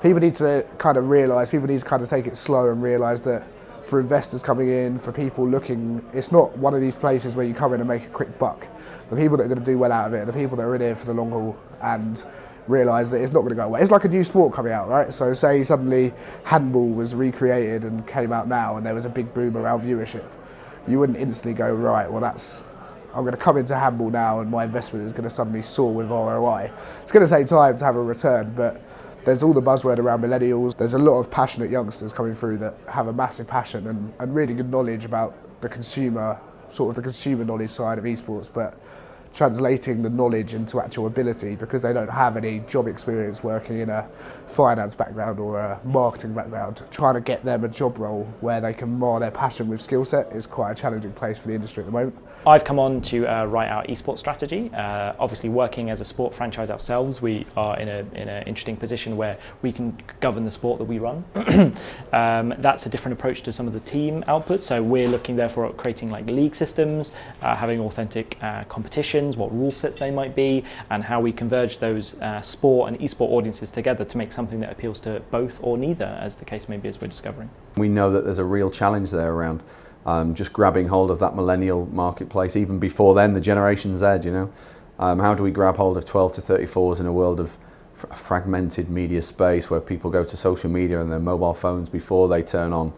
people need to kind of realise, people need to kind of take it slow and realise that for investors coming in, for people looking, it's not one of these places where you come in and make a quick buck. The people that are going to do well out of it are the people that are in here for the long haul and realise that it's not going to go away. It's like a new sport coming out, right? So say suddenly handball was recreated and came out now and there was a big boom around viewership. You wouldn't instantly go, right, well I'm going to come into handball now and my investment is going to suddenly soar with ROI. It's going to take time to have a return, but there's all the buzzword around millennials. There's a lot of passionate youngsters coming through that have a massive passion and really good knowledge about the consumer, sort of the consumer knowledge side of esports, but translating the knowledge into actual ability because they don't have any job experience working in a finance background or a marketing background. Trying to get them a job role where they can mar their passion with skill set is quite a challenging place for the industry at the moment. I've come on to write our esports strategy. Obviously working as a sport franchise ourselves, we are in an interesting position where we can govern the sport that we run. That's a different approach to some of the team outputs, so we're looking therefore at creating like league systems, having authentic competition, what rule sets they might be, and how we converge those sport and esport audiences together to make something that appeals to both or neither, as the case may be, as we're discovering. We know that there's a real challenge there around just grabbing hold of that millennial marketplace, even before then, the Generation Z, you know. How do we grab hold of 12 to 34s in a world of fragmented media space where people go to social media and their mobile phones before they turn on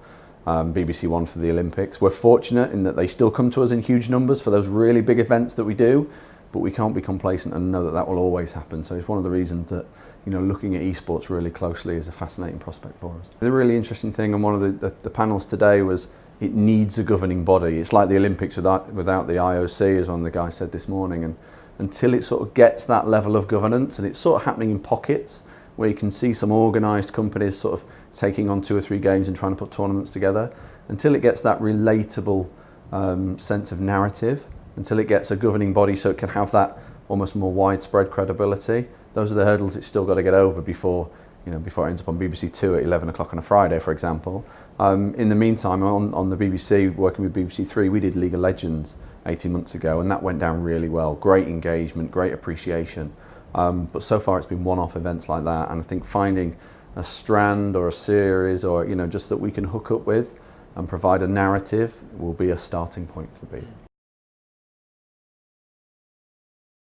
BBC One for the Olympics? We're fortunate in that they still come to us in huge numbers for those really big events that we do, but we can't be complacent and know that that will always happen. So it's one of the reasons that, you know, looking at esports really closely is a fascinating prospect for us. The really interesting thing on one of the panels today was it needs a governing body. It's like the Olympics without the IOC, as one of the guys said this morning, and until it sort of gets that level of governance, and it's sort of happening in pockets where you can see some organised companies sort of taking on 2 or 3 games and trying to put tournaments together, until it gets that relatable sense of narrative, until it gets a governing body so it can have that almost more widespread credibility. Those are the hurdles it's still got to get over before it ends up on BBC Two at 11 o'clock on a Friday, for example. In the meantime, on the BBC, working with BBC Three, we did League of Legends 18 months ago, and that went down really well. Great engagement, great appreciation. But so far it's been one-off events like that, and I think finding a strand or a series or, you know, just that we can hook up with and provide a narrative will be a starting point for the beat.